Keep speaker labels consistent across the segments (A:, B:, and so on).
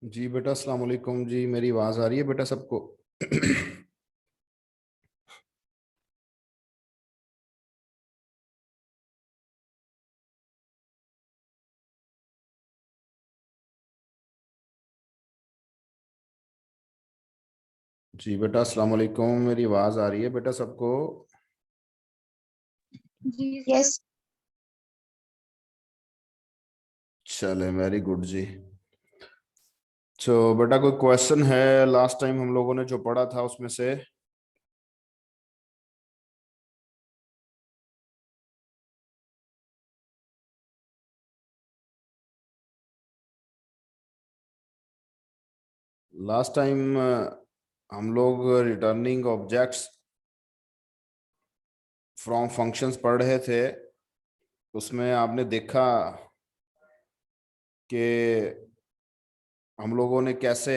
A: जी बेटा, अस्सलाम वालेकुम जी। मेरी आवाज़ आ रही है बेटा सबको? जी बेटा, अस्सलाम वालेकुम। मेरी आवाज़ आ रही है बेटा सबको?
B: जी सर। यस।
A: चले, वेरी गुड जी। तो बेटा, कोई क्वेश्चन है लास्ट टाइम हम लोगों ने जो पढ़ा था उसमें से? लास्ट टाइम हम लोग रिटर्निंग ऑब्जेक्ट्स फ्रॉम फंक्शंस पढ़ रहे थे। उसमें आपने देखा कि हम लोगों ने कैसे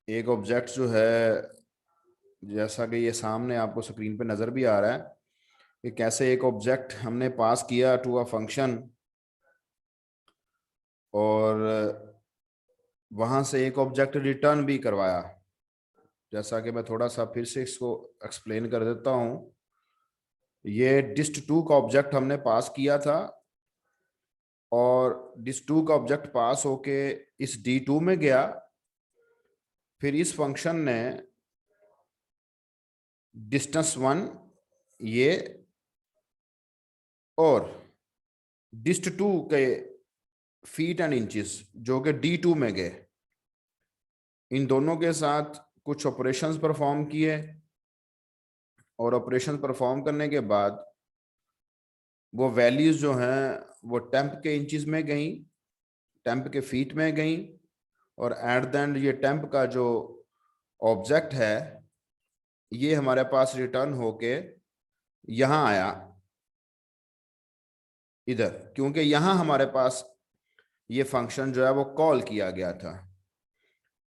A: एक ऑब्जेक्ट जो है, जैसा कि ये सामने आपको स्क्रीन पे नज़र भी आ रहा है, कि कैसे एक ऑब्जेक्ट हमने पास किया टू अ फंक्शन और वहां से एक ऑब्जेक्ट रिटर्न भी करवाया। जैसा कि मैं थोड़ा सा फिर से इसको एक्सप्लेन कर देता हूँ। ये डिस्ट 2 का ऑब्जेक्ट हमने पास किया था और डिस्ट 2 का ऑब्जेक्ट पास होके इस D2 में गया। फिर इस फंक्शन ने डिस्टेंस 1 ये और डिस्ट 2 के फीट एंड इंचेस जो कि D2 में गए, इन दोनों के साथ कुछ ऑपरेशंस परफॉर्म किए और ऑपरेशन परफॉर्म करने के बाद वो वैल्यूज जो हैं वो टेम्प के इंचेस में गई, टेम्प के फीट में गई, और एट द एंड ये टेम्प का जो ऑब्जेक्ट है ये हमारे पास रिटर्न होके यहाँ आया इधर, क्योंकि यहाँ हमारे पास ये फंक्शन जो है वो कॉल किया गया था।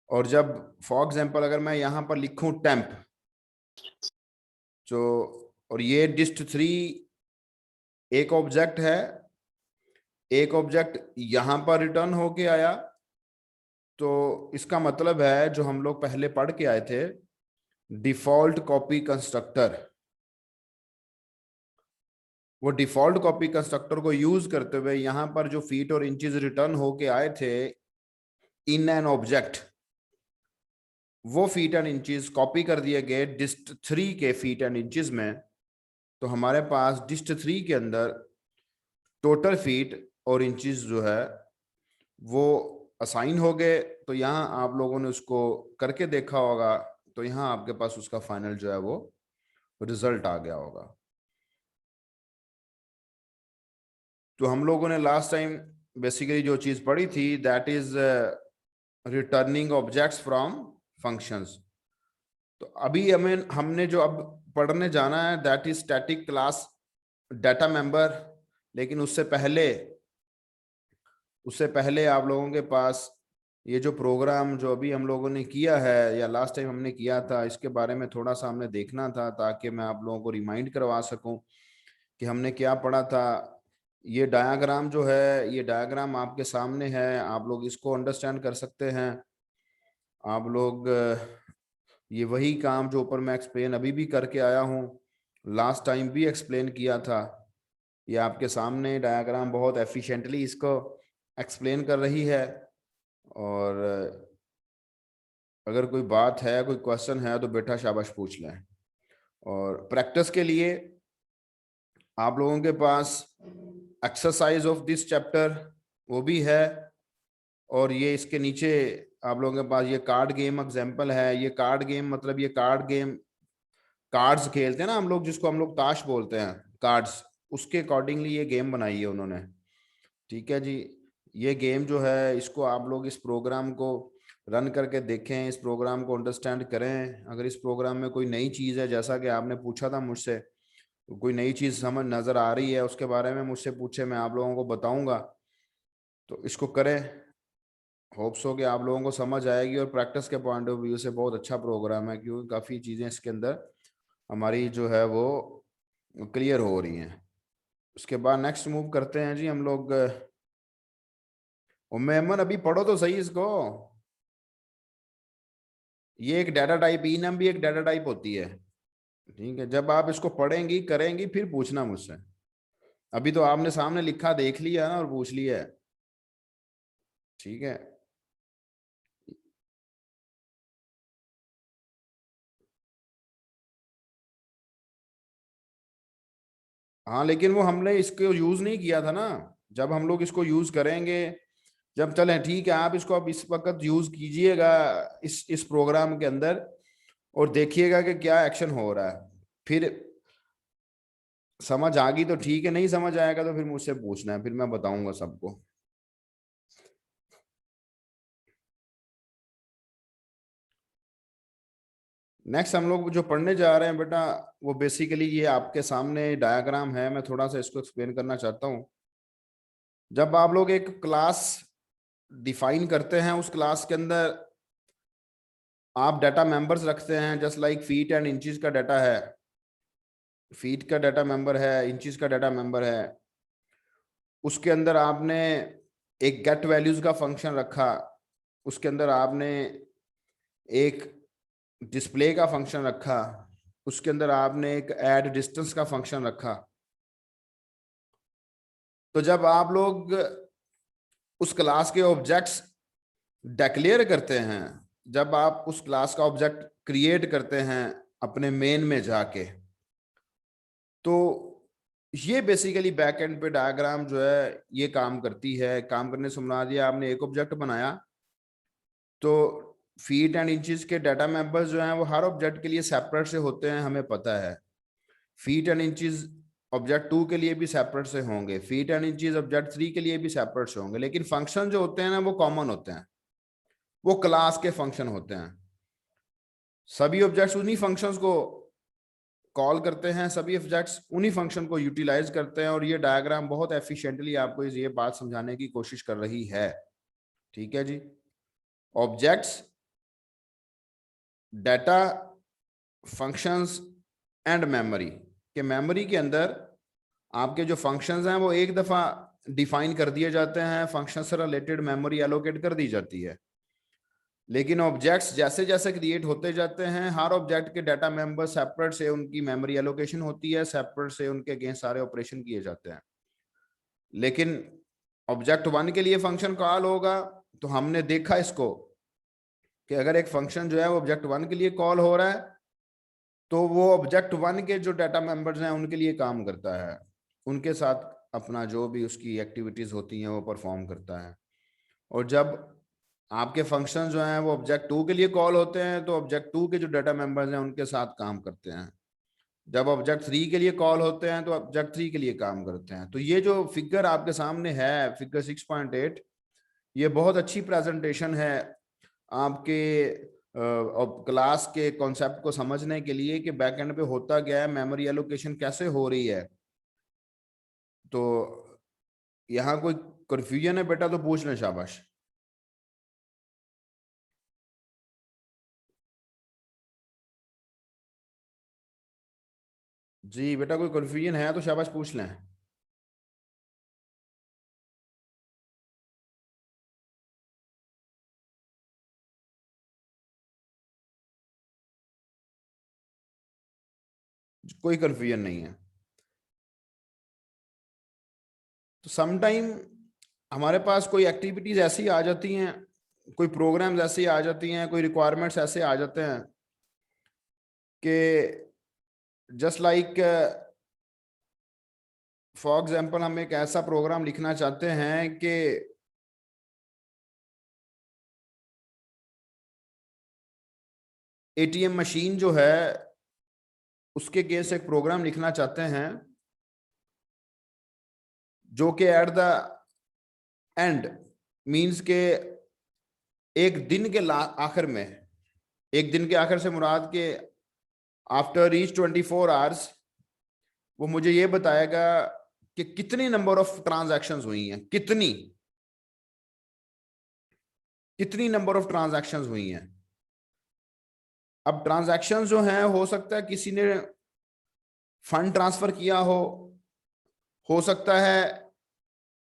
A: और जब फॉर एग्जांपल अगर मैं यहाँ पर लिखूं टेम्प, जो और ये डिस्ट 3 एक ऑब्जेक्ट है, एक ऑब्जेक्ट यहाँ पर रिटर्न होके आया, तो इसका मतलब है जो हम लोग पहले पढ़ के आए थे, डिफॉल्ट कॉपी कंस्ट्रक्टर, वो डिफॉल्ट कॉपी कंस्ट्रक्टर को यूज करते हुए यहाँ पर जो फीट और इंचेस रिटर्न होके आए थे इन एन ऑब्जेक्ट, वो फीट एंड इंचेस कॉपी कर दिए गए डिस्ट 3 के फीट एंड इंचेस में। तो हमारे पास डिस्ट 3 के अंदर टोटल फीट और इंचेस जो है वो असाइन हो गए। तो यहाँ आप लोगों ने उसको करके देखा होगा, तो यहाँ आपके पास उसका फाइनल जो है वो रिजल्ट आ गया होगा। तो हम लोगों ने लास्ट टाइम बेसिकली जो चीज पढ़ी थी that is returning objects from functions. तो अभी हमें हमने जो अब पढ़ने जाना है that is static class data member. लेकिन उससे पहले आप लोगों के पास ये जो प्रोग्राम जो अभी हम लोगों ने किया है या लास्ट टाइम हमने किया था, इसके बारे में थोड़ा सा हमने देखना था ताकि मैं आप लोगों को रिमाइंड करवा सकूं कि हमने क्या पढ़ा था। ये डायग्राम जो है, ये डायग्राम आपके सामने है, आप लोग इसको अंडरस्टैंड कर सकते हैं। आप लोग ये वही काम जो ऊपर मैं एक्सप्लेन अभी भी करके आया हूँ, लास्ट टाइम भी एक्सप्लेन किया था। ये आपके सामने डायग्राम बहुत एफिशिएंटली इसको एक्सप्लेन कर रही है। और अगर कोई बात है, कोई क्वेश्चन है तो बेटा शाबाश पूछ लें। और प्रैक्टिस के लिए आप लोगों के पास एक्सरसाइज ऑफ दिस चैप्टर वो भी है, और ये इसके नीचे आप लोगों के पास ये कार्ड गेम एग्जाम्पल है। ये कार्ड गेम मतलब ये कार्ड गेम, कार्ड्स खेलते हैं ना हम लोग, जिसको हम लोग ताश बोलते हैं, कार्ड्स, उसके अकॉर्डिंगली ये गेम बनाई है उन्होंने। ठीक है जी। ये गेम जो है इसको आप लोग इस प्रोग्राम को रन करके देखें, इस प्रोग्राम को अंडरस्टैंड करें। अगर इस प्रोग्राम में कोई नई चीज़ है, जैसा कि आपने पूछा था मुझसे, तो कोई नई चीज़ समझ नज़र आ रही है उसके बारे में मुझसे पूछे, मैं आप लोगों को बताऊंगा। तो इसको करें। होप्स हो कि आप लोगों को समझ आएगी, और प्रैक्टिस के पॉइंट ऑफ व्यू से बहुत अच्छा प्रोग्राम है, क्योंकि काफ़ी चीज़ें इसके अंदर हमारी जो है वो क्लियर हो रही हैं। उसके बाद नेक्स्ट मूव करते हैं जी हम लोग मेमन अभी पढ़ो तो सही इसको। ये एक डाटा टाइप, इनम भी एक डाटा टाइप होती है। ठीक है, जब आप इसको पढ़ेंगी करेंगी फिर पूछना मुझसे। अभी तो आपने सामने लिखा देख लिया ना और पूछ लिया है। ठीक है। हाँ लेकिन वो हमने इसको यूज नहीं किया था ना। जब हम लोग इसको यूज करेंगे, जब चलें ठीक है, आप इसको अब इस वक्त यूज कीजिएगा इस प्रोग्राम के अंदर, और देखिएगा कि क्या एक्शन हो रहा है। फिर समझ आ गई तो ठीक है, नहीं समझ आएगा तो फिर मुझसे पूछना है, फिर मैं बताऊंगा सबको। नेक्स्ट हम लोग जो पढ़ने जा रहे हैं बेटा, वो बेसिकली ये आपके सामने डायग्राम है, मैं थोड़ा सा इसको एक्सप्लेन करना चाहता हूँ। जब आप लोग एक क्लास डिफाइन करते हैं, उस क्लास के अंदर आप डाटा मेंबर्स रखते हैं, just like feet and inches का डाटा है, फीट का डाटा मेंबर है, इंचेस का डाटा मेंबर है। उसके अंदर आपने एक गेट वैल्यूज का फंक्शन रखा, उसके अंदर आपने एक डिस्प्ले का फंक्शन रखा, उसके अंदर आपने एक ऐड डिस्टेंस का फंक्शन रखा। तो जब आप लोग उस क्लास के ऑब्जेक्ट्स डिक्लेयर करते हैं, जब आप उस क्लास का ऑब्जेक्ट क्रिएट करते हैं अपने मेन में जाके, तो ये बेसिकली बैकएंड पे डायग्राम जो है ये काम करती है। काम करने से मुराद ये, आपने एक ऑब्जेक्ट बनाया तो फीट एंड इंचेस के डाटा मेंबर्स जो हैं वो हर ऑब्जेक्ट के लिए सेपरेट से होते हैं, हमें पता है। फीट एंड इंचेस ऑब्जेक्ट 2 के लिए भी सेपरेट से होंगे, फीट एंड इंचेस ऑब्जेक्ट 3 के लिए भी सेपरेट से होंगे, लेकिन फंक्शन जो होते हैं ना वो कॉमन होते हैं, वो क्लास के फंक्शन होते हैं। सभी ऑब्जेक्ट्स उन्हीं फंक्शंस को कॉल करते हैं, सभी ऑब्जेक्ट्स उन्हीं फंक्शन को यूटिलाइज करते हैं, और ये डायग्राम बहुत एफिशिएंटली आपको ये बात समझाने की कोशिश कर रही है। ठीक है जी। Objects, data, functions and memory, के मेमोरी के अंदर आपके जो फंक्शंस हैं वो एक दफा डिफाइन कर दिए जाते हैं, फंक्शन से रिलेटेड मेमोरी एलोकेट कर दी जाती है। लेकिन ऑब्जेक्ट्स जैसे जैसे क्रिएट होते जाते हैं, हर ऑब्जेक्ट के डाटा मेंबर सेपरेट से उनकी मेमोरी एलोकेशन होती है, सेपरेट से उनके अगेंस्ट सारे ऑपरेशन किए जाते हैं। लेकिन ऑब्जेक्ट 1 के लिए फंक्शन कॉल होगा, तो हमने देखा इसको कि अगर एक फंक्शन जो है वो ऑब्जेक्ट 1 के लिए कॉल हो रहा है, तो वो ऑब्जेक्ट 1 के जो डाटा मेंबर्स हैं उनके लिए काम करता है, उनके साथ अपना जो भी उसकी एक्टिविटीज होती हैं वो परफॉर्म करता है। और जब आपके फंक्शन जो हैं वो ऑब्जेक्ट 2 के लिए कॉल होते हैं, तो ऑब्जेक्ट 2 के जो डाटा मेंबर्स हैं उनके साथ काम करते हैं। जब ऑब्जेक्ट 3 के लिए कॉल होते हैं तो ऑब्जेक्ट 3 के लिए काम करते हैं। तो ये जो फिगर आपके सामने है, फिगर 6.8, ये बहुत अच्छी प्रेजेंटेशन है आपके क्लास के कॉन्सेप्ट को समझने के लिए कि बैकएंड पे होता क्या है, मेमोरी एलोकेशन कैसे हो रही है। तो यहाँ कोई कंफ्यूजन है बेटा तो पूछ लें, शाबाश। जी बेटा, कोई कंफ्यूजन है तो शाबाश पूछ लें। कोई कंफ्यूजन नहीं है। तो समटाइम हमारे पास कोई एक्टिविटीज ऐसी आ जाती हैं, कोई प्रोग्राम्स ऐसी आ जाती हैं, कोई रिक्वायरमेंट्स ऐसे आ जाते हैं कि जस्ट लाइक फॉर एग्जांपल हम एक ऐसा प्रोग्राम लिखना चाहते हैं कि एटीएम मशीन जो है उसके केस एक प्रोग्राम लिखना चाहते हैं जो कि एट द एंड मींस के एक दिन के आखिर में, एक दिन के आखिर से मुराद के आफ्टर ईच 24 आवर्स वो मुझे ये बताएगा कि कितनी नंबर ऑफ ट्रांजैक्शंस हुई हैं, कितनी कितनी नंबर ऑफ ट्रांजैक्शंस हुई हैं। अब ट्रांजैक्शंस जो हैं, हो सकता है किसी ने फंड ट्रांसफर किया हो सकता है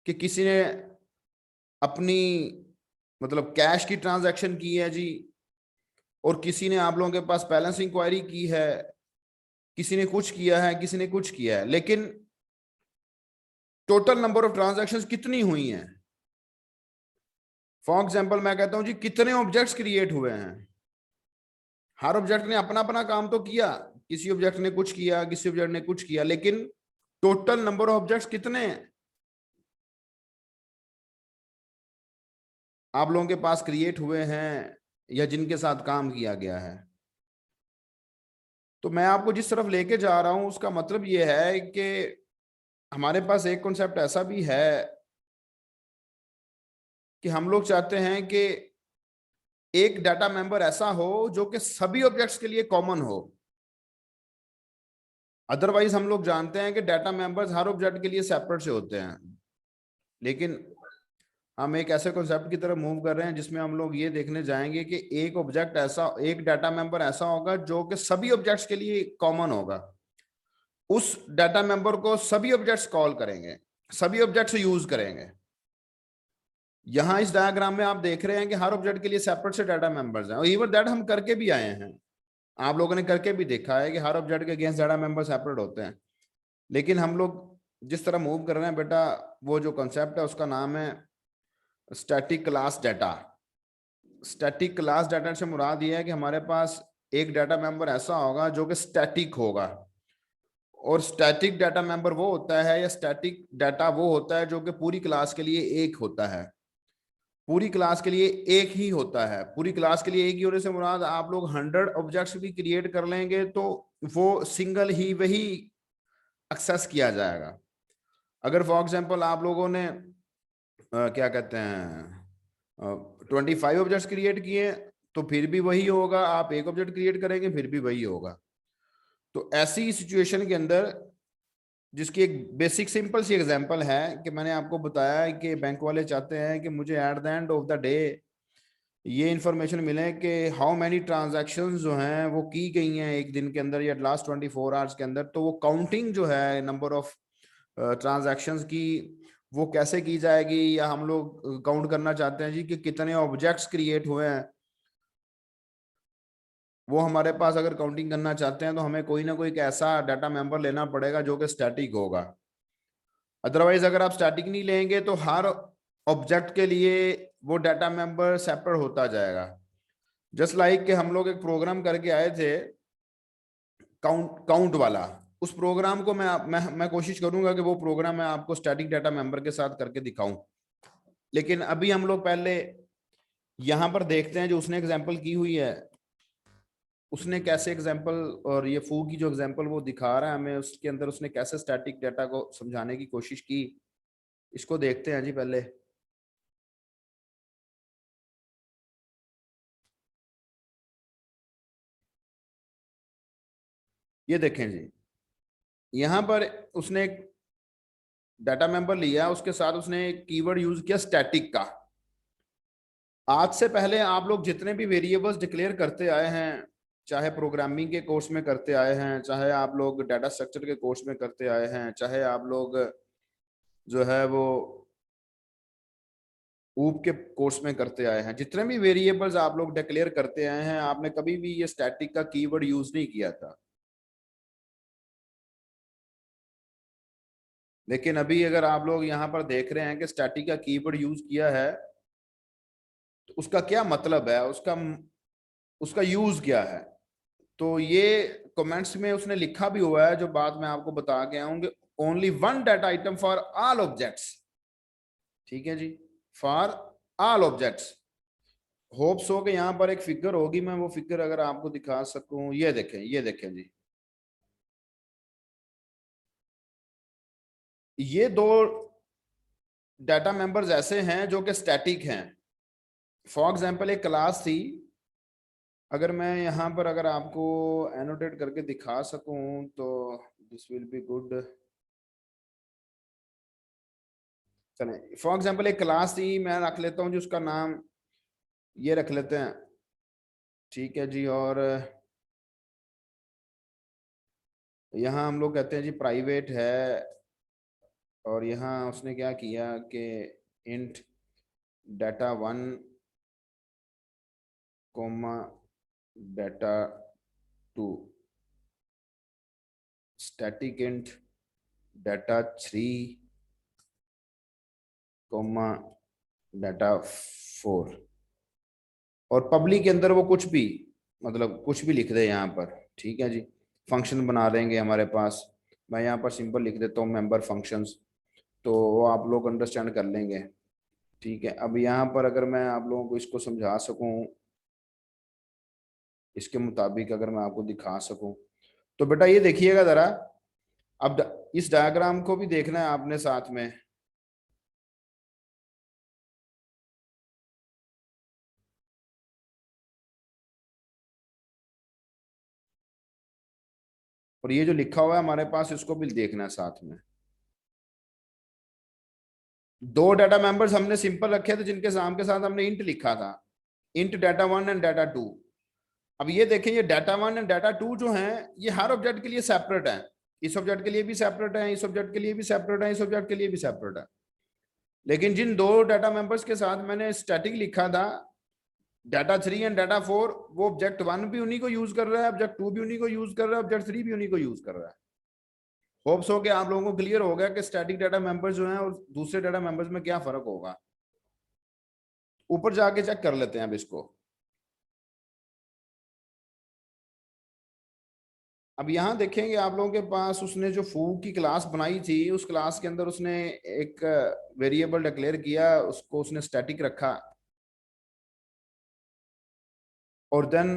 A: कि किसी ने अपनी मतलब कैश की ट्रांजैक्शन की है जी, और किसी ने आप लोगों के पास बैलेंस इंक्वायरी की है, किसी ने कुछ किया है, किसी ने कुछ किया है, लेकिन टोटल नंबर ऑफ ट्रांजैक्शंस कितनी हुई हैं? फॉर एग्जांपल मैं कहता हूं जी कितने ऑब्जेक्ट्स क्रिएट हुए हैं। हर ऑब्जेक्ट ने अपना अपना काम तो किया, किसी ऑब्जेक्ट ने कुछ किया, किसी ऑब्जेक्ट ने कुछ किया, लेकिन टोटल नंबर ऑफ ऑब्जेक्ट्स कितने आप लोगों के पास क्रिएट हुए हैं या जिनके साथ काम किया गया है? तो मैं आपको जिस तरफ लेके जा रहा हूं उसका मतलब यह है कि हमारे पास एक कॉन्सेप्ट ऐसा भी है कि हम लोग चाहते हैं कि एक डाटा मेंबर ऐसा हो जो कि सभी ऑब्जेक्ट्स के लिए कॉमन हो। अदरवाइज हम लोग जानते हैं कि डाटा मेंबर्स हर ऑब्जेक्ट के लिए सेपरेट से होते हैं, लेकिन हम एक ऐसे कॉन्सेप्ट की तरफ मूव कर रहे हैं जिसमें हम लोग ये देखने जाएंगे कि एक ऑब्जेक्ट ऐसा, एक डाटा मेंबर ऐसा होगा जो कि सभी ऑब्जेक्ट्स के लिए कॉमन होगा। उस डाटा मेंबर को सभी ऑब्जेक्ट्स कॉल करेंगे, सभी ऑब्जेक्ट्स यूज करेंगे। यहां इस डायग्राम में आप देख रहे हैं कि हर ऑब्जेक्ट के लिए सेपरेट से डाटा मेंबर्स हैं, और इवन दैट हम करके भी आए हैं, आप लोगों ने करके भी देखा है कि हर ऑब्जेक्ट के अगेंस्ट डाटा मेंबर सेपरेट होते हैं। लेकिन हम लोग जिस तरह मूव कर रहे हैं बेटा, वो जो कॉन्सेप्ट है उसका नाम है static class data. Static class data से मुराद ये है कि हमारे पास एक डाटा मेंबर ऐसा होगा जो कि स्टैटिक होगा, और स्टैटिक डाटा मेंबर वो होता है, या स्टैटिक डाटा वो होता है जो कि पूरी क्लास के लिए एक होता है, पूरी क्लास के लिए एक ही होता है। पूरी क्लास के लिए एक ही होने से मुराद आप लोग 100 ऑब्जेक्ट्स भी क्रिएट कर लेंगे तो वो सिंगल ही वही एक्सेस किया जाएगा। अगर फॉर एग्जांपल आप लोगों ने क्या कहते हैं 25 ऑब्जेक्ट्स क्रिएट किए तो फिर भी वही होगा, आप एक ऑब्जेक्ट क्रिएट करेंगे फिर भी वही होगा। तो ऐसी सिचुएशन के अंदर, जिसकी एक बेसिक सिंपल सी एग्जांपल है कि मैंने आपको बताया है कि बैंक वाले चाहते हैं कि मुझे at the end of the day ये इंफॉर्मेशन मिले कि हाउ मैनी ट्रांजैक्शंस जो हैं वो की गई हैं एक दिन के अंदर या लास्ट 24 आवर्स के अंदर। तो वो काउंटिंग जो है नंबर ऑफ ट्रांजैक्शंस की, वो कैसे की जाएगी, या हम लोग काउंट करना चाहते हैं जी कि कितने ऑब्जेक्ट्स क्रिएट हुए हैं, वो हमारे पास अगर काउंटिंग करना चाहते हैं तो हमें कोई ना कोई एक ऐसा डाटा मेंबर लेना पड़ेगा जो कि स्टैटिक होगा। अदरवाइज अगर आप स्टैटिक नहीं लेंगे तो हर ऑब्जेक्ट के लिए वो डाटा मेंबर सेपरेट होता जाएगा। जस्ट लाइक कि हम लोग एक प्रोग्राम करके आए थे काउंट काउंट वाला, उस प्रोग्राम को मैं कोशिश करूंगा कि वो प्रोग्राम मैं आपको स्टैटिक डाटा मेंबर के साथ करके दिखाऊं। लेकिन अभी हम लोग पहले यहां पर देखते हैं जो उसने एग्जांपल की हुई है, उसने कैसे एग्जांपल, और ये फू की जो एग्जांपल वो दिखा रहा है हमें, उसके अंदर उसने कैसे स्टैटिक डाटा को समझाने की कोशिश की, इसको देखते हैं जी पहले। ये देखें जी, यहां पर उसने एक डाटा मेंबर लिया, उसके साथ उसने एक कीवर्ड यूज किया स्टैटिक का। आज से पहले आप लोग जितने भी वेरिएबल्स डिक्लेयर करते आए हैं, चाहे प्रोग्रामिंग के कोर्स में करते आए हैं, चाहे आप लोग डाटा स्ट्रक्चर के कोर्स में करते आए हैं, चाहे आप लोग जो है वो ऊप के कोर्स में करते आए हैं, जितने भी वेरिएबल्स आप लोग डिक्लेयर करते आए हैं, आपने कभी भी ये स्टैटिक का कीवर्ड यूज नहीं किया था। लेकिन अभी अगर आप लोग यहाँ पर देख रहे हैं कि स्टैटिक का कीवर्ड यूज किया है, तो उसका क्या मतलब है, उसका उसका यूज क्या है? तो ये कमेंट्स में उसने लिखा भी हुआ है, जो बात मैं आपको बता के आऊंगी। Only one data item for all objects, ठीक है जी, for all objects. Hope so के यहाँ पर एक फिगर होगी, मैं वो फिगर अगर आपको दिखा सकूं, ये देखें, ये देखें जी, ये दो डाटा मेंबर्स ऐसे हैं जो कि स्टैटिक हैं। फॉर एग्जांपल एक क्लास थी, अगर मैं यहाँ पर अगर आपको एनोटेट करके दिखा सकूं तो दिस विल बी गुड। चलें, फॉर एग्जांपल एक क्लास थी, मैं रख लेता हूँ जिसका नाम ये रख लेते हैं, ठीक है जी। और यहाँ हम लोग कहते हैं जी प्राइवेट है, और यहाँ उसने क्या किया कि int data 1 comma data 2, static int data 3 comma data 4, और पब्लिक के अंदर वो कुछ भी, मतलब कुछ भी लिख दे यहाँ पर, ठीक है जी। फंक्शन बना देंगे हमारे पास, मैं यहाँ पर सिंपल लिख देता हूँ मेंबर फंक्शंस, तो वो आप लोग अंडरस्टैंड कर लेंगे, ठीक है। अब यहाँ पर अगर मैं आप लोगों को इसको समझा सकूं, इसके मुताबिक अगर मैं आपको दिखा सकूं, तो बेटा ये देखिएगा जरा। अब इस डायग्राम को भी देखना है आपने साथ में। और ये जो लिखा हुआ है हमारे पास, इसको भी देखना है साथ में। दो डाटा मेंबर्स हमने सिंपल रखे थे, जिनके नाम के साथ हमने इंट लिखा था, इंट डाटा 1 एंड डाटा 2। अब ये देखें, ये डाटा 1 एंड डाटा 2 जो हैं, ये हर ऑब्जेक्ट के लिए सेपरेट है। इस ऑब्जेक्ट के लिए भी सेपरेट है, इस ऑब्जेक्ट के लिए भी सेपरेट है, इस ऑब्जेक्ट के लिए भी सेपरेट है। लेकिन जिन दो डाटा मेंबर्स के साथ मैंने स्टैटिक लिखा था, डाटा 3 एंड डाटा 4, वो ऑब्जेक्ट 1 भी उन्हीं को यूज कर रहा है, ऑब्जेक्ट 2 भी उन्हीं को यूज कर रहा है, ऑब्जेक्ट 3 भी उन्हीं को यूज कर रहा है। होप्स हो कि आप लोगों को क्लियर हो गया कि स्टैटिक डाटा मेंबर्स जो हैं और दूसरे डाटा मेंबर्स में क्या फर्क होगा। ऊपर जाके चेक कर लेते हैं अब इसको। अब यहाँ देखेंगे आप लोगों के पास, उसने जो फू की क्लास बनाई थी, उस क्लास के अंदर उसने एक वेरिएबल डिक्लेयर किया, उसको उसने स्टैटिक रखा, और देन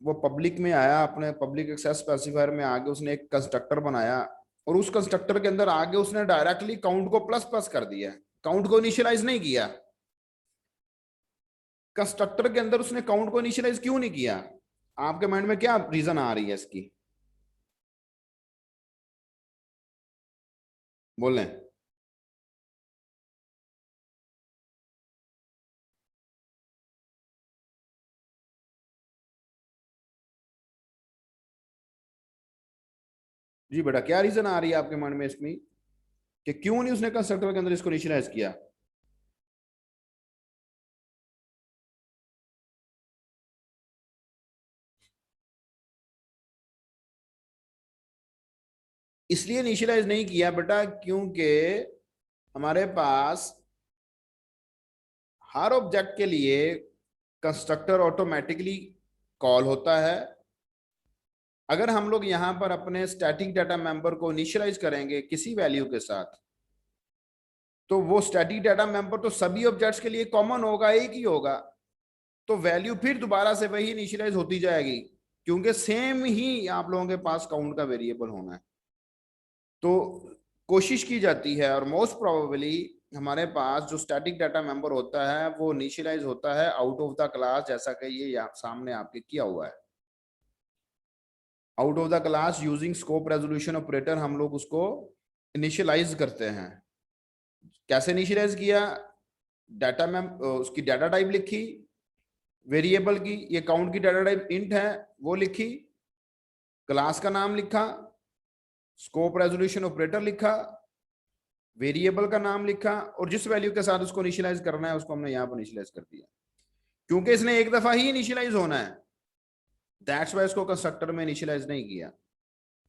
A: वो पब्लिक में आया, अपने पब्लिक एक्सेस स्पेसिफायर में आगे उसने एक कंस्ट्रक्टर बनाया, और उस कंस्ट्रक्टर के अंदर आगे उसने डायरेक्टली काउंट को प्लस प्लस कर दिया, काउंट को इनिशियलाइज नहीं किया। कंस्ट्रक्टर के अंदर उसने काउंट को इनिशियलाइज क्यों नहीं किया? आपके माइंड में क्या रीजन आ रही है इसकी, बोलें। जी बेटा, क्या रीजन आ रही है आपके माइंड में इसमें कि क्यों नहीं उसने कंस्ट्रक्टर के अंदर इसको इनिशियलाइज किया? इसलिए इनिशियलाइज नहीं किया बेटा, क्योंकि हमारे पास हर ऑब्जेक्ट के लिए कंस्ट्रक्टर ऑटोमेटिकली कॉल होता है। अगर हम लोग यहां पर अपने स्टैटिक डाटा मेंबर को इनिशियलाइज करेंगे किसी वैल्यू के साथ, तो वो स्टैटिक डाटा मेंबर तो सभी ऑब्जेक्ट्स के लिए कॉमन होगा, एक ही होगा, तो वैल्यू फिर दोबारा से वही इनिशियलाइज होती जाएगी, क्योंकि सेम ही आप लोगों के पास काउंट का वेरिएबल होना है। तो कोशिश की जाती है, और मोस्ट प्रोबेबली हमारे पास जो स्टैटिक डाटा मेंबर होता है वो इनिशियलाइज होता है आउट ऑफ द क्लास, जैसा कि ये सामने आपके किया हुआ है। Out of the class using scope resolution operator हम लोग उसको इनिशियलाइज करते हैं। कैसे इनिशियलाइज किया? डाटा में उसकी डाटा टाइप लिखी, वेरिएबल की, ये काउंट की डाटा टाइप इंट है, वो लिखी, क्लास का नाम लिखा, स्कोप रेजोल्यूशन ऑपरेटर लिखा, वेरिएबल का नाम लिखा, और जिस वैल्यू के साथ उसको इनिशियलाइज करना है उसको हमने यहाँ पर इनिशियलाइज कर दिया। क्योंकि इसने एक दफा ही इनिशियलाइज होना है, दैट्स वाई इसको कंस्ट्रक्टर में इनिशियलाइज नहीं किया,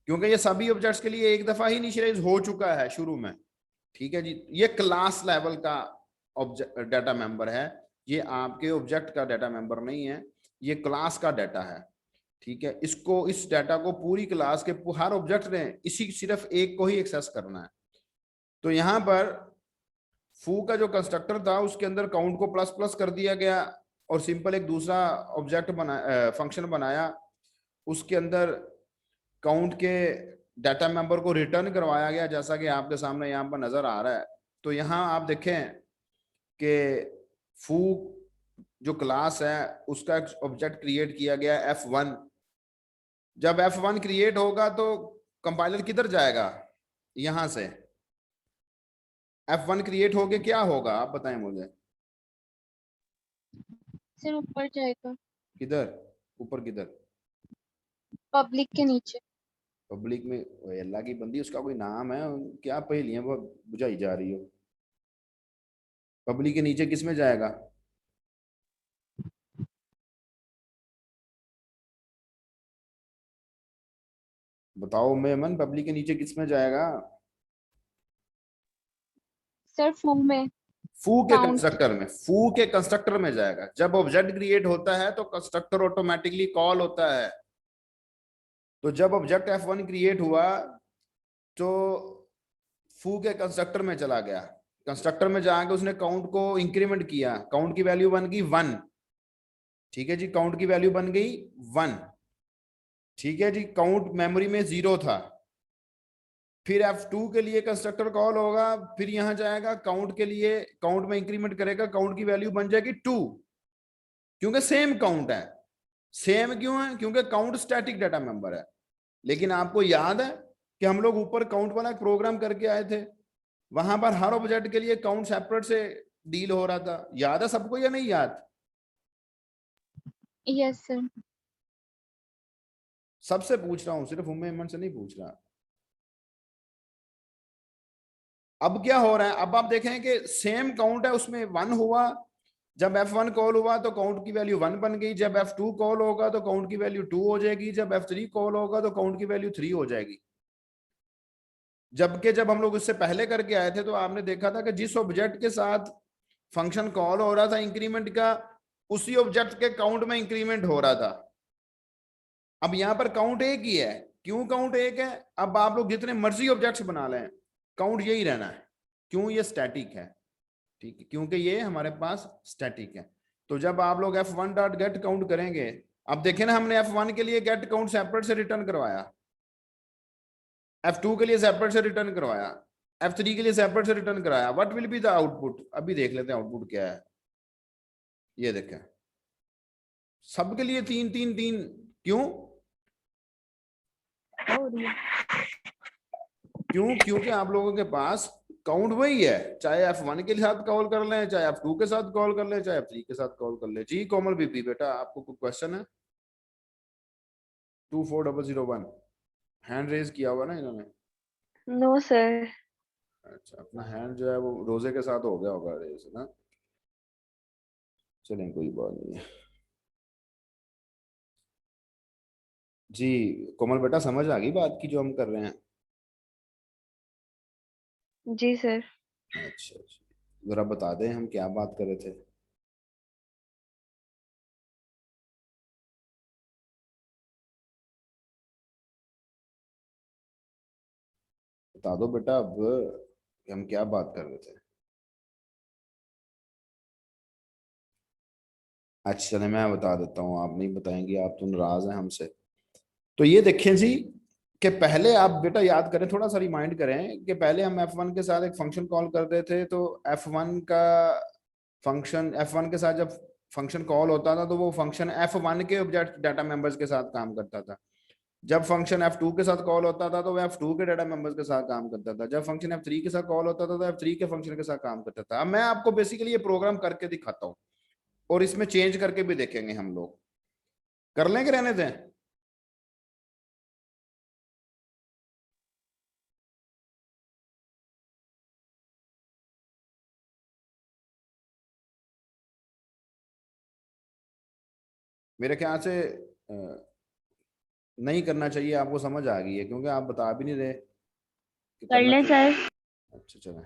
A: क्योंकि ये सभी ऑब्जेक्ट्स के लिए एक दफा ही इनिशियलाइज हो चुका है शुरू में। ठीक है जी, ये क्लास लेवल का ऑब्जेक्ट डाटा मेंबर है, ये आपके ऑब्जेक्ट का डाटा मेंबर नहीं है, ये क्लास का डाटा है। ठीक है, इसको, इस डाटा को पूरी क्लास के हर ऑब्जेक्ट ने इसी सिर्फ एक को ही एक्सेस करना है। तो यहां पर फू का जो कंस्ट्रक्टर था उसके अंदर काउंट को प्लस प्लस कर दिया गया, और सिंपल एक दूसरा ऑब्जेक्ट बना फंक्शन बनाया, उसके अंदर काउंट के डाटा मेंबर को रिटर्न करवाया गया, जैसा कि आपके सामने यहाँ पर नजर आ रहा है। तो यहाँ आप देखें कि फू जो क्लास है उसका एक ऑब्जेक्ट क्रिएट किया गया F1। जब F1 क्रिएट होगा तो कंपाइलर किधर जाएगा? यहां से F1 क्रिएट होके क्या होगा, आप बताएं मुझे।
B: सिर्फ ऊपर जाएगा,
A: किधर? ऊपर किधर?
B: पब्लिक के नीचे।
A: पब्लिक में? ओए अल्लाह की बंदी, उसका कोई नाम है? क्या पहेलियां वो बुझाई जा रही हो? पब्लिक के नीचे किस में जाएगा? बताओ मेमन, पब्लिक के नीचे किस में जाएगा?
B: सर फू में।
A: फू के
B: काउंट।
A: कंस्ट्रक्टर में, फू के कंस्ट्रक्टर में जाएगा। जब ऑब्जेक्ट क्रिएट होता है तो कंस्ट्रक्टर ऑटोमेटिकली कॉल होता है। तो जब ऑब्जेक्ट F1 क्रिएट हुआ तो फू के कंस्ट्रक्टर में चला गया। कंस्ट्रक्टर में जाके उसने काउंट को इंक्रीमेंट किया, काउंट की वैल्यू बन गई 1। ठीक है जी, काउंट की वैल्यू बन गई 1। ठीक है जी, काउंट मेमोरी में 0 था। फिर F2 के लिए कंस्ट्रक्टर कॉल होगा, फिर यहां जाएगा काउंट के लिए, काउंट में इंक्रीमेंट करेगा, काउंट की वैल्यू बन जाएगी 2, क्योंकि सेम काउंट है। सेम क्यों है? क्योंकि काउंट स्टैटिक डाटा मेंबर है। लेकिन आपको याद है कि हम लोग ऊपर काउंट वाला प्रोग्राम करके आए थे, वहां पर हर ऑब्जेक्ट के लिए काउंट सेपरेट से डील हो रहा था। याद है सबको या नहीं याद?
B: Yes sir.
A: सबसे पूछ रहा हूं, सिर्फ उम्मे इमन से नहीं पूछ रहा। अब क्या हो रहा है? अब आप देखें कि सेम काउंट है, उसमें 1 हुआ। जब F1 कॉल हुआ तो काउंट की वैल्यू 1 बन गई। जब F2 कॉल होगा तो काउंट की वैल्यू 2 हो जाएगी। जब F3 कॉल होगा तो काउंट की वैल्यू 3 हो जाएगी। जबकि जब हम लोग इससे पहले करके आए थे तो आपने देखा था कि जिस ऑब्जेक्ट के साथ फंक्शन कॉल हो रहा था इंक्रीमेंट का, उसी ऑब्जेक्ट के काउंट में इंक्रीमेंट हो रहा था। अब यहां पर काउंट एक ही है। क्यों काउंट एक है? अब आप लोग जितने मर्जी ऑब्जेक्ट्स बना लें, काउंट यही रहना है। क्यों? ये स्टैटिक है। ठीक है, क्योंकि ये हमारे पास स्टैटिक है। तो जब आप लोग F1 डॉट गेट काउंट करेंगे, अब देखें ना, हमने F1 के लिए गेट काउंट सेपरेट से रिटर्न करवाया, F2 के लिए सेपरेट से रिटर्न करवाया, F3 के लिए सेपरेट से रिटर्न कराया। What will be the output? अभी देख लेते हैं आउटपुट क्या है। ये देखें, सबके लिए 3 3 3। क्यों? क्यों? क्योंकि आप लोगों के पास काउंट वही है, चाहे F1 के साथ कॉल कर लें, चाहे F2 के साथ कॉल कर लें, चाहे F3 के साथ कॉल कर लें। जी कोमल बीपी बेटा, आपको कोई क्वेश्चन है? 24001 हैंड रेज किया हुआ ना इन्होंने।
C: No sir.
A: अच्छा, अपना हैंड जो है वो रोजे के साथ हो गया होगा रेज ना। चलें, कोई बात नहीं है। जी कोमल बेटा, समझ आ गई बात की जो हम कर रहे हैं?
C: जी सर।
A: अच्छा अच्छा, जरा बता दें हम क्या बात कर रहे थे। बता दो बेटा अब कि हम क्या बात कर रहे थे। अच्छा चले, मैं बता देता हूँ, आप नहीं बताएंगे, आप तो नाराज हैं हमसे। तो ये देखें जी, कि पहले आप बेटा याद करें, थोड़ा सा रिमाइंड करें कि पहले हम F1 के साथ एक फंक्शन कॉल करते थे। तो F1 का फंक्शन, F1 के साथ जब फंक्शन कॉल होता था तो वो फंक्शन F1 के ऑब्जेक्ट डाटा मेंबर्स के साथ काम करता था। जब फंक्शन F2 के साथ कॉल होता था तो वह F2 के डाटा मेंबर्स के साथ काम करता था। जब फंक्शन F3 के साथ कॉल होता था तो F3 के फंक्शन के साथ काम करता था। अब मैं आपको बेसिकली ये प्रोग्राम करके दिखाता हूँ, और इसमें चेंज करके भी देखेंगे हम लोग। कर लेंगे, रहने दें? मेरे ख्याल से नहीं करना चाहिए, आपको समझ आ गई है, क्योंकि आप बता भी नहीं रहे कि
C: कर
A: करना
C: लें
A: चाहिए।
C: सर।
A: अच्छा चलें,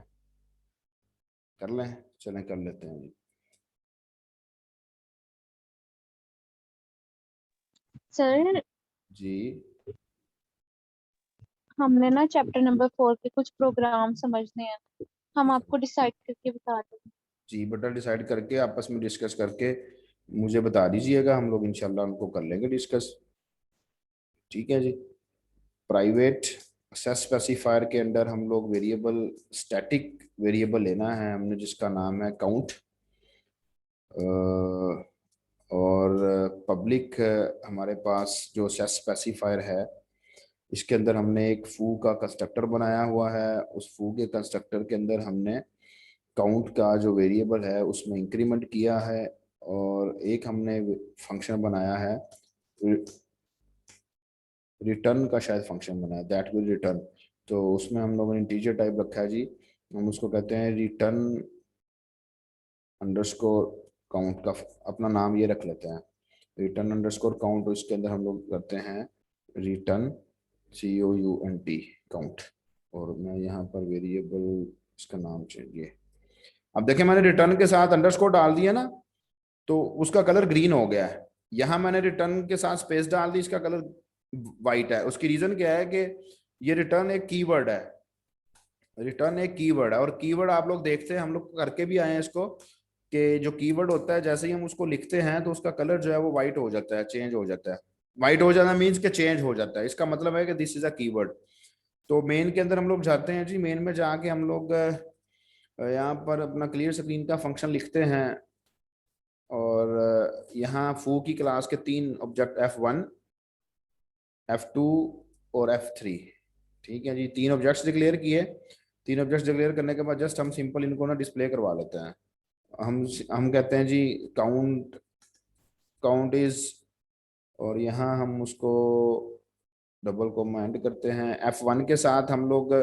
A: कर लें, चलें कर लेते हैं जी।
B: सर
A: जी
B: हमने ना चैप्टर नंबर 4 के कुछ प्रोग्राम समझने हैं, हम आपको डिसाइड करके बता देंगे।
A: जी बेटा, डिसाइड करके आपस में डिस्कस करके मुझे बता दीजिएगा, हम लोग इंशाल्लाह उनको कर लेंगे डिस्कस। ठीक है जी। प्राइवेट सेट स्पेसिफायर के अंदर हम लोग वेरिएबल, स्टैटिक वेरिएबल लेना है हमने, जिसका नाम है काउंट। और पब्लिक हमारे पास जो सेट स्पेसिफायर है, इसके अंदर हमने एक फू का कंस्ट्रक्टर बनाया हुआ है। उस फू के कंस्ट्रक्टर के अंदर हमने काउंट का जो वेरिएबल है उसमें इंक्रीमेंट किया है। और एक हमने फंक्शन बनाया है, रिटर्न का शायद फंक्शन बनाया, दैट विल रिटर्न। तो उसमें हम लोगों ने इंटीजर टाइप रखा है जी, हम उसको कहते हैं रिटर्न अंडरस्कोर काउंट का अपना नाम ये रख लेते हैं, रिटर्न अंडरस्कोर काउंट। इसके अंदर हम लोग करते हैं रिटर्न COUNT काउंट, और मैं यहाँ पर वेरिएबल इसका नाम चाहिए। अब देखिए मैंने रिटर्न के साथ अंडरस्कोर डाल दिया ना, तो उसका कलर ग्रीन हो गया है। यहाँ मैंने रिटर्न के साथ स्पेस डाल दी, इसका कलर वाइट है। उसकी रीजन क्या है कि ये रिटर्न एक कीवर्ड है, रिटर्न एक कीवर्ड है, और कीवर्ड आप लोग देखते हैं, हम लोग करके भी आए हैं इसको, कि जो कीवर्ड होता है जैसे ही हम उसको लिखते हैं तो उसका कलर जो है वो व्हाइट हो जाता है, चेंज हो जाता है। व्हाइट हो जाना मीन्स के चेंज हो जाता है, इसका मतलब है कि दिस इज अ कीवर्ड। तो मेन के अंदर हम लोग जाते हैं जी, मेन में जाके हम लोग यहाँ पर अपना क्लियर स्क्रीन का फंक्शन लिखते हैं, और यहाँ फू की क्लास के 3 ऑब्जेक्ट F1 F2 और F3, ठीक है जी। 3 ऑब्जेक्ट्स डिक्लेयर किए। 3 ऑब्जेक्ट्स डिक्लेयर करने के बाद जस्ट हम सिंपल इनको ना डिस्प्ले करवा लेते हैं। हम कहते हैं जी काउंट, काउंट इज, और यहाँ हम उसको डबल कमेंट करते हैं। F1 के साथ हम लोग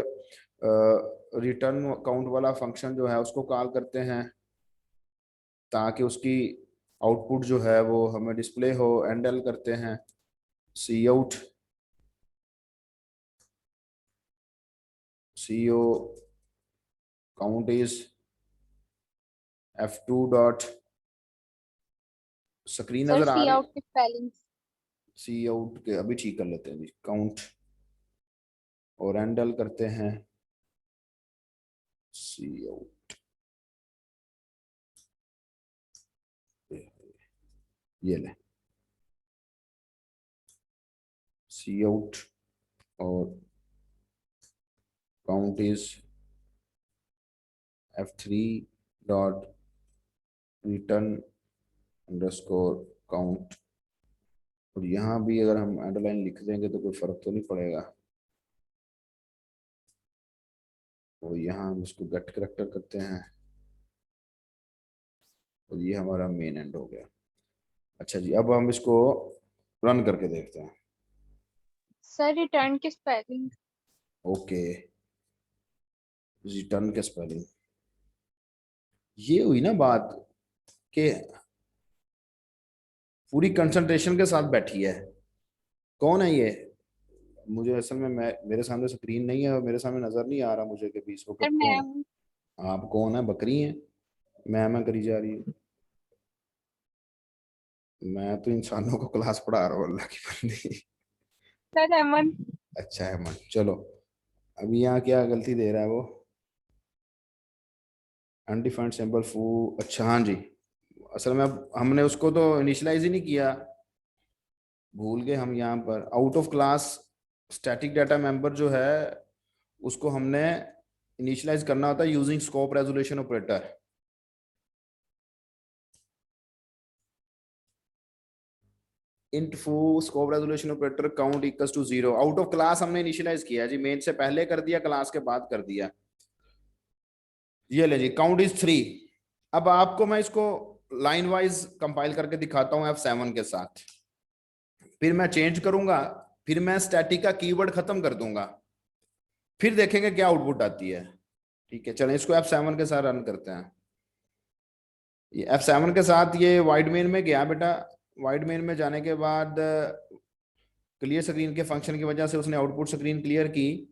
A: रिटर्न काउंट वाला फंक्शन जो है उसको कॉल करते हैं, ताकि उसकी आउटपुट जो है वो हमें डिस्प्ले हो। एंडल करते हैं cout, co count is F2 dot, screen
B: sir
A: नजर आ
B: सी
A: रही
B: आउट की स्पेलिंग।
A: cout के अभी ठीक कर लेते हैं जी, काउंट, और एंडल करते हैं cout, ये ले cout, और count is F3 dot return underscore count. और यहाँ भी अगर हम अंडरलाइन लिख देंगे तो कोई फर्क तो नहीं पड़ेगा। और यहाँ हम इसको गेट करेक्टर करते हैं, और ये हमारा मेन एंड हो गया। अच्छा जी, अब हम इसको रन करके देखते हैं।
B: सर रिटर्न की स्पेलिंग।
A: ओके, रिटर्न के स्पेलिंग, ये हुई ना बात कि पूरी कंसंट्रेशन के साथ बैठी है। कौन है ये? मुझे असल में मैं, मेरे सामने स्क्रीन नहीं है और मेरे सामने नजर नहीं आ रहा मुझे कि भी इस
B: सर
A: वक्त कौन।
B: मैम।
A: आप कौन है? बकरी हैं, मैं करी जा रही है। मैं तो इंसानों को क्लास पढ़ा रहा हूँ, अल्लाह की बंदी।
B: सर अमन।
A: अच्छा है मन, चलो। अभी यहाँ क्या गलती दे रहा है वो? अनडिफाइंड सिंबल फू, अच्छा हाँ जी। असल में अब हमने उसको तो इनिशियलाइज ही नहीं किया, भूल गए हम। यहाँ पर out of class static data member जो है उसको हमने इनिशियलाइज करना होता है using scope resolution operator. Int foo scope resolution operator count equals to 0। Out of class हमने इनिशियलाइज किया जी, मेन से पहले कर दिया, क्लास के बाद कर दिया। ये ले जी, काउंट इज 3। अब आपको मैं इसको लाइन वाइज कंपाइल करके दिखाता हूं F7 के साथ, फिर मैं चेंज करूंगा, फिर मैं स्टैटिक का कीवर्ड खत्म कर दूंगा, फिर देखेंगे क्या आउटपुट आती है। ठीक है, चलें इसको F7 के साथ रन करते हैं। ये F7 के साथ ये वाइड मेन में गया बेटा। वाइड मेन में जाने के बाद क्लियर स्क्रीन के फंक्शन की वजह से उसने आउटपुट स्क्रीन क्लियर की।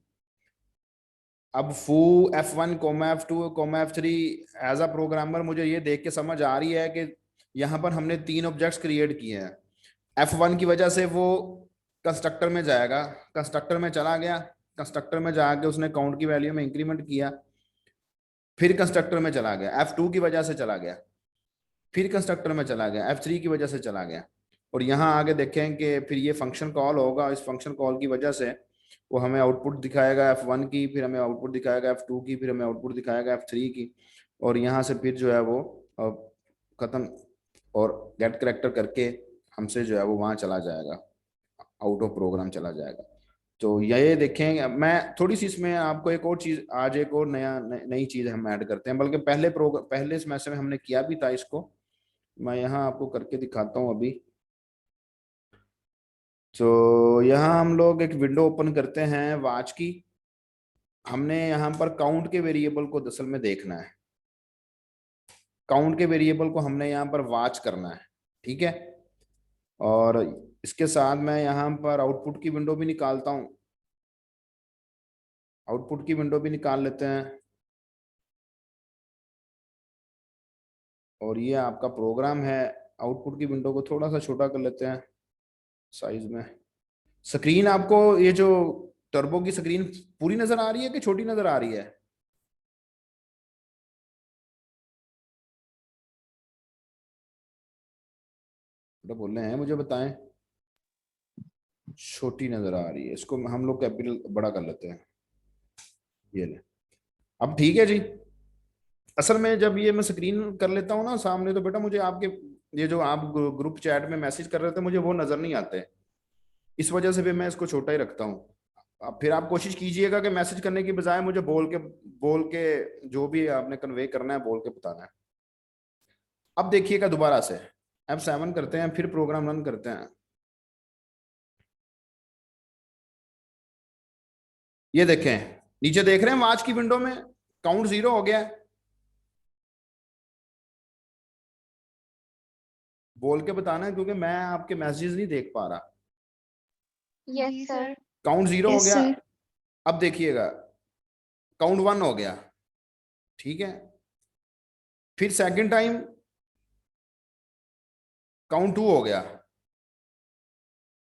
A: अब फू F1 F2 F3 as a programmer मुझे ये देख के समझ आ रही है कि यहाँ पर हमने 3 ऑब्जेक्ट्स क्रिएट किए हैं। F1 की वजह से वो कंस्ट्रक्टर में जाएगा, कंस्ट्रक्टर में चला गया, कंस्ट्रक्टर में जाके उसने काउंट की वैल्यू में इंक्रीमेंट किया, फिर कंस्ट्रक्टर में चला गया, F2 की वजह से चला गया, फिर कंस्ट्रक्टर में चला गया, F3 की वजह से चला गया। और यहाँ आगे देखें कि फिर ये फंक्शन कॉल होगा, इस फंक्शन कॉल की वजह से वो हमें आउटपुट दिखाएगा F1 की, फिर हमें आउटपुट दिखाएगा F2 की, फिर हमें आउटपुट दिखाएगा F3 की, और यहाँ से फिर जो है वो खत्म, और गेट करेक्टर करके हमसे जो है वो वहाँ चला जाएगा, आउट ऑफ प्रोग्राम चला जाएगा। तो ये देखें, मैं थोड़ी सी इसमें आपको एक और चीज, आज एक और नई चीज हम ऐड करते हैं, बल्कि पहले सेमेस्टर में हमने किया भी था इसको। मैं यहाँ आपको करके दिखाता हूँ अभी। तो यहाँ हम लोग एक विंडो ओपन करते हैं वॉच की। हमने यहाँ पर काउंट के वेरिएबल को दरअसल में देखना है। काउंट के वेरिएबल को हमने यहाँ पर वॉच करना है, ठीक है। और इसके साथ मैं यहाँ पर आउटपुट की विंडो भी निकालता हूँ, आउटपुट की विंडो भी निकाल लेते हैं। और ये आपका प्रोग्राम है। आउटपुट की विंडो को थोड़ा सा छोटा कर लेते हैं साइज में। स्क्रीन आपको ये जो टर्बो की स्क्रीन पूरी नजर आ रही है कि छोटी नजर आ रही है? बेटा बोल रहे हैं, मुझे बताएं। छोटी नजर आ रही है, इसको हम लोग कैपिटल बड़ा कर लेते हैं, ये ले। अब ठीक है जी। असल में जब ये मैं स्क्रीन कर लेता हूँ ना सामने, तो बेटा मुझे आपके ये जो आप ग्रुप चैट में मैसेज कर रहे थे मुझे वो नजर नहीं आते, इस वजह से भी मैं इसको छोटा ही रखता हूँ। अब फिर आप कोशिश कीजिएगा कि मैसेज करने की बजाय मुझे बोल के जो भी आपने कन्वे करना है बोल के बताना है। अब देखिएगा दोबारा से F7 करते हैं, फिर प्रोग्राम रन करते हैं। ये देखें, नीचे देख रहे हैं वॉच की विंडो में काउंट 0 हो गया है। बोल के बताना है क्योंकि मैं आपके मैसेजेस नहीं देख पा रहा।
B: Yes sir.
A: काउंट 0 हो
C: Yes,
A: गया।
C: sir.
A: अब देखिएगा काउंट 1 हो गया, ठीक है। फिर सेकंड टाइम काउंट 2 हो गया।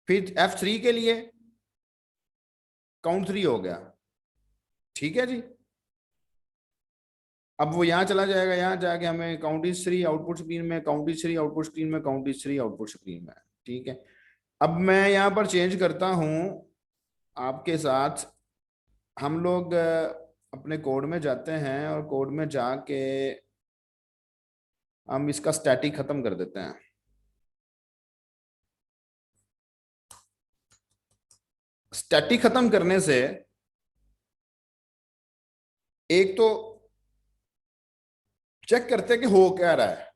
A: फिर F3 के लिए काउंट 3 हो गया, ठीक है जी। अब वो यहां चला जाएगा, यहां जाके हमें काउंट इज 3 आउटपुट स्क्रीन में, काउंट इज 3 आउटपुट स्क्रीन में, काउंट इज 3 आउटपुट स्क्रीन में, ठीक है। अब मैं यहां पर चेंज करता हूं आपके साथ। हम लोग अपने कोड में जाते हैं और कोड में जाके हम इसका स्टैटिक खत्म कर देते हैं। स्टैटिक खत्म करने से एक तो चेक करते हैं कि हो क्या रहा है।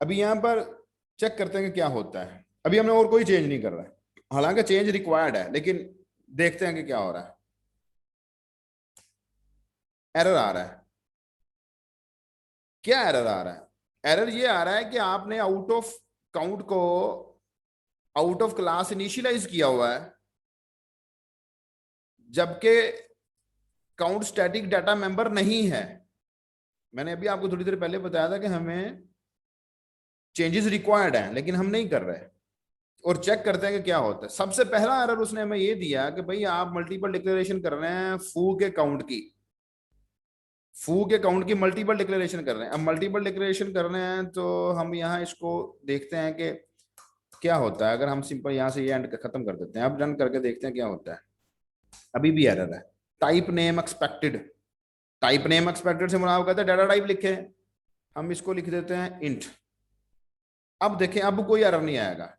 A: अभी यहां पर चेक करते हैं कि क्या होता है। अभी हमने और कोई चेंज नहीं कर रहा है, हालांकि चेंज रिक्वायर्ड है, लेकिन देखते हैं कि क्या हो रहा है। एरर आ रहा है। क्या एरर आ रहा है? एरर ये आ रहा है कि आपने आउट ऑफ काउंट को आउट ऑफ क्लास इनिशियलाइज किया हुआ है, जबकि काउंट स्टैटिक डाटा मेंबर नहीं है। मैंने अभी आपको थोड़ी देर पहले बताया था कि हमें चेंजेस रिक्वायर्ड हैं, लेकिन हम नहीं कर रहे। और चेक करते हैं कि क्या होता है। सबसे पहला एरर उसने हमें ये दिया कि भाई आप मल्टीपल डिक्लेरेशन कर रहे हैं फू के काउंट की, फू के काउंट की मल्टीपल डिक्लेरेशन कर रहे हैं। अब मल्टीपल डिक्लेरेशन कर रहे हैं तो हम यहाँ इसको देखते हैं कि क्या होता है। अगर हम सिंपल यहाँ से ये एंड खत्म कर देते हैं, अब रन करके देखते हैं क्या होता है। अभी भी एरर है। Type name expected, type name expected से मुराद कहते हैं डाटा टाइप लिखे, हम इसको लिख देते हैं इंट। अब देखें, अब कोई एरर नहीं आएगा।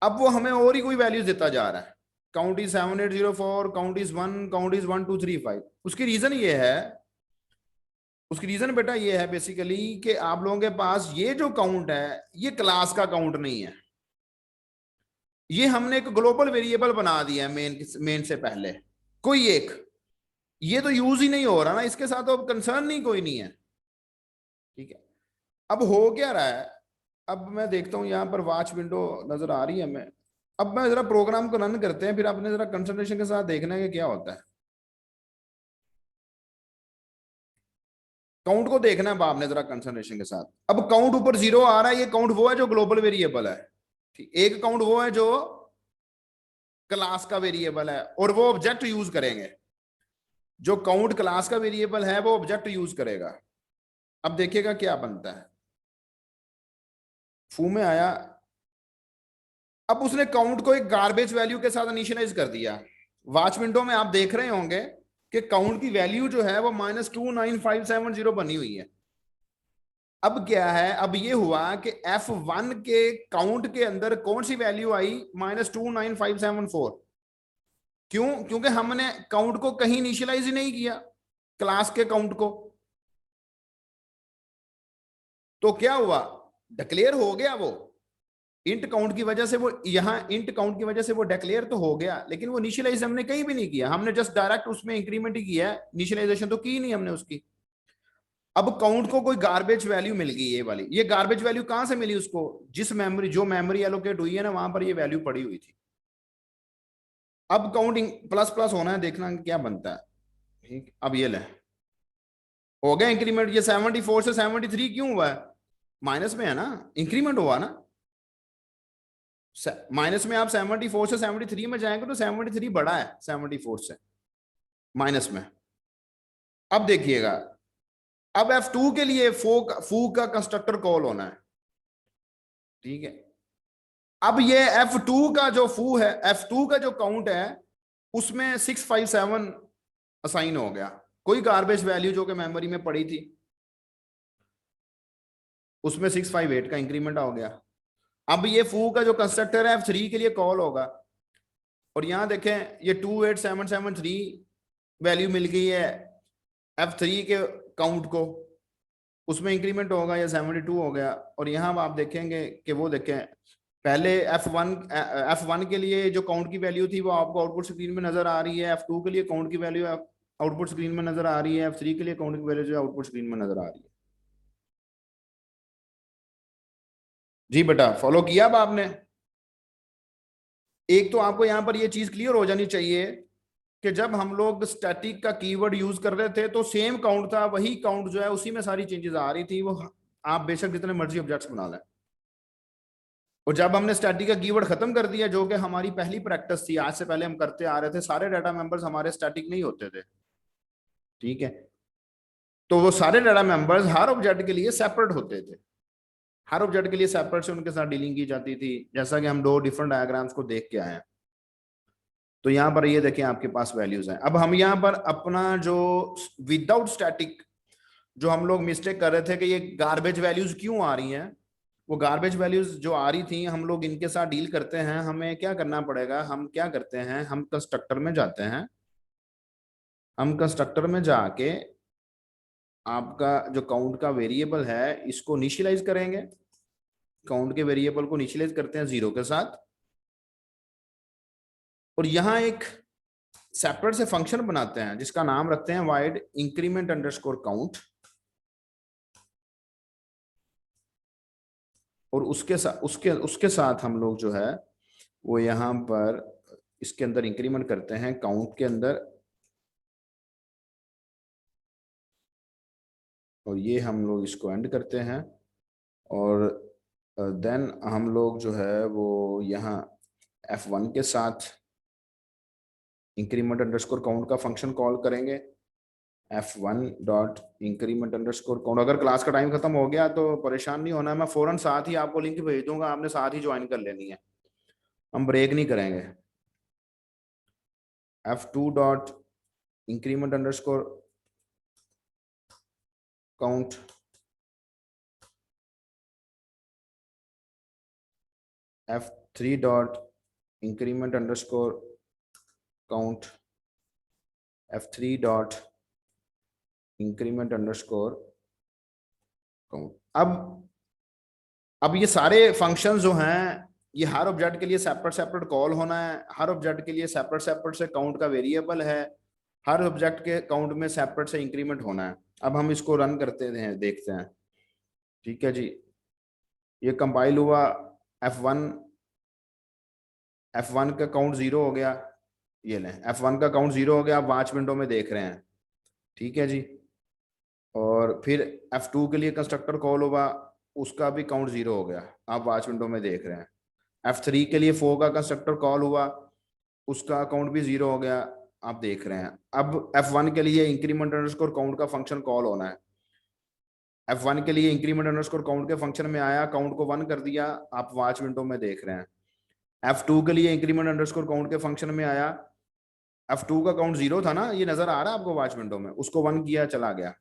A: अब वो हमें और ही कोई वैल्यूज देता जा रहा है। Count is 7804, count is 1, count is 1235। उसकी रीजन ये है, उसकी रीजन बेटा ये है बेसिकली कि आप लोगों के पास ये जो काउंट है ये क्लास का काउंट नहीं है। ये हमने एक ग्लोबल वेरिएबल बना दिया है मेन से पहले कोई एक। ये तो यूज ही नहीं हो रहा ना, इसके साथ तो अब कंसर्न नहीं कोई नहीं है, ठीक है। अब हो क्या रहा है, अब मैं देखता हूं यहां पर वॉच विंडो नजर आ रही है हमें। अब मैं जरा प्रोग्राम को रन करते हैं, फिर आपने जरा कंसंट्रेशन के साथ देखना है कि क्या होता है। काउंट को देखना है आपने जरा कंसंट्रेशन के साथ। अब काउंट ऊपर 0 आ रहा है, ये काउंट वो है जो ग्लोबल वेरिएबल है, ठीक। एक काउंट वो है जो क्लास का वेरिएबल है और वो ऑब्जेक्ट यूज करेंगे। जो काउंट क्लास का वेरिएबल है वो ऑब्जेक्ट यूज करेगा। अब देखिएगा क्या बनता है। फू में आया, अब उसने काउंट को एक गार्बेज वैल्यू के साथ इनिशियलाइज कर दिया। वॉच विंडो में आप देख रहे होंगे कि काउंट की वैल्यू जो है वो -29570 बनी हुई है। अब क्या है, अब ये हुआ कि F1 के काउंट के अंदर कौन सी वैल्यू आई, -29574। क्यों? क्योंकि हमने काउंट को कहीं इनिशियलाइज ही नहीं किया, क्लास के काउंट को। तो क्या हुआ, डिक्लेयर हो गया वो इंट काउंट की वजह से। वो यहां इंट काउंट की वजह से वो डिक्लेयर तो हो गया, लेकिन वो इनिशियलाइज हमने कहीं भी नहीं किया, हमने जस्ट डायरेक्ट उसमें इंक्रीमेंट ही किया है, इनिशियलाइजेशन तो की नहीं हमने उसकी। अब काउंट को कोई गार्बेज वैल्यू मिल गई, ये वाली, ये गार्बेज वैल्यू कहां से मिली उसको, जिस मेमोरी, जो मेमोरी एलोकेट हुई है ना वहां पर ये वैल्यू पड़ी हुई थी। अब काउंटिंग प्लस प्लस होना है, देखना क्या बनता है। ठीक, अब ये ले हो गया इंक्रीमेंट। ये 74 से 73 क्यों हुआ है, माइनस में है ना, इंक्रीमेंट हुआ ना। माइनस में आप 74 से 73 में जाएंगे तो 73 बड़ा है 74 से, माइनस में। अब देखिएगा, अब F2 के लिए फू का कंस्ट्रक्टर कॉल होना है, ठीक है। अब ये F2 का जो फू है, F2 का जो काउंट है उसमें 657 असाइन हो गया, कोई गार्बेज वैल्यू जो कि मेमोरी में पड़ी थी उसमें 658 का इंक्रीमेंट हो गया। अब ये फू का जो कंस्ट्रक्टर है F3 के लिए कॉल होगा, और यहां देखें ये 28773 वैल्यू मिल गई है F3 के काउंट को, उसमें इंक्रीमेंट होगा, या 72 हो गया। और यहाँ आप देखेंगे कि वो देखें पहले F1 के लिए जो काउंट की वैल्यू थी वो आपको आउटपुट स्क्रीन में नजर आ रही है, F2 के लिए काउंट की वैल्यू आउटपुट स्क्रीन में नजर आ रही है, F3 के लिए काउंट की वैल्यू जो आउटपुट स्क्रीन में नजर आ रही है। जी बेटा, फॉलो किया अब आपने। एक तो आपको यहां पर ये चीज क्लियर हो जानी चाहिए कि जब हम लोग स्टैटिक का कीवर्ड यूज कर रहे थे तो सेम काउंट था, वही काउंट जो है उसी में सारी चेंजेस आ रही थी, वो आप बेशक जितने मर्जी ऑब्जेक्ट्स बना लें। और जब हमने स्टैटिक का कीवर्ड खत्म कर दिया, जो कि हमारी पहली प्रैक्टिस थी, आज से पहले हम करते आ रहे थे, सारे डाटा मेंबर्स हमारे स्टैटिक नहीं होते थे, ठीक है। तो वो सारे डाटा मेंबर्स हर ऑब्जेक्ट के लिए सेपरेट होते थे, हर ऑब्जेक्ट के लिए सेपरेट से उनके साथ डीलिंग की जाती थी, जैसा कि हम दो डिफरेंट डायग्राम्स को देख के आए हैं। तो यहाँ पर ये देखें आपके पास वैल्यूज हैं। अब हम यहाँ पर अपना जो विदाउट स्टैटिक जो हम लोग मिस्टेक कर रहे थे कि ये गार्बेज वैल्यूज क्यों आ रही हैं, वो गार्बेज वैल्यूज जो आ रही थी हम लोग इनके साथ डील करते हैं। हमें क्या करना पड़ेगा, हम क्या करते हैं, हम कंस्ट्रक्टर में जाते हैं, हम कंस्ट्रक्टर में जाके आपका जो काउंट का वेरिएबल है इसको इनिशियलाइज करेंगे, काउंट के वेरिएबल को इनिशियलाइज करते हैं 0 के साथ, और यहां एक सेपरेट से फंक्शन बनाते हैं जिसका नाम रखते हैं वाइड इंक्रीमेंट अंडरस्कोर काउंट, और उसके साथ हम लोग जो है वो यहां पर इसके अंदर इंक्रीमेंट करते हैं काउंट के अंदर, और ये हम लोग इसको एंड करते हैं। और देन हम लोग जो है वो यहाँ F1 के साथ इंक्रीमेंट अंडरस्कोर काउंट का फंक्शन कॉल करेंगे, F1 dot increment underscore count. अगर क्लास का टाइम खत्म हो गया तो परेशान नहीं होना, मैं फौरन साथ ही आपको लिंक भेज दूंगा, आपने साथ ही ज्वाइन कर लेनी है, हम ब्रेक नहीं करेंगे। F2 dot increment underscore count, F3 dot increment underscore count, F3 dot increment underscore count. अब ये सारे फंक्शंस जो हैं ये हर ऑब्जेक्ट के लिए सेपरेट सेपरेट कॉल होना है, हर ऑब्जेक्ट के लिए सेपरेट सेपरेट से काउंट का वेरिएबल है, हर ऑब्जेक्ट के काउंट में सेपरेट से इंक्रीमेंट होना है। अब हम इसको रन करते हैं, देखते हैं, ठीक है जी। ये कंपाइल हुआ, F1 का काउंट 0 हो गया, ये लें F1 का काउंट 0 हो गया, आप वॉच विंडो में देख रहे हैं, ठीक है जी। और फिर F2 के लिए कंस्ट्रक्टर कॉल हुआ, उसका भी काउंट 0 हो गया, आप वॉच विंडो में देख रहे हैं। F3 के लिए 4 का कंस्ट्रक्टर कॉल हुआ, उसका काउंट भी 0 हो गया, आप देख रहे हैं। अब F1 के लिए इंक्रीमेंट अंडरस्कोर काउंट का फंक्शन कॉल होना है, F1 के लिए इंक्रीमेंट अंडरस्कोर काउंट के फंक्शन में आया, काउंट को 1 कर दिया, आप वॉच विंडो में देख रहे हैं। F2 के लिए इंक्रीमेंट अंडरस्कोर काउंट के फंक्शन में आया, F2 का काउंट 0 था ना, ये नजर आ रहा है आपको वॉच विंडो में, उसको 1 किया, चला गया,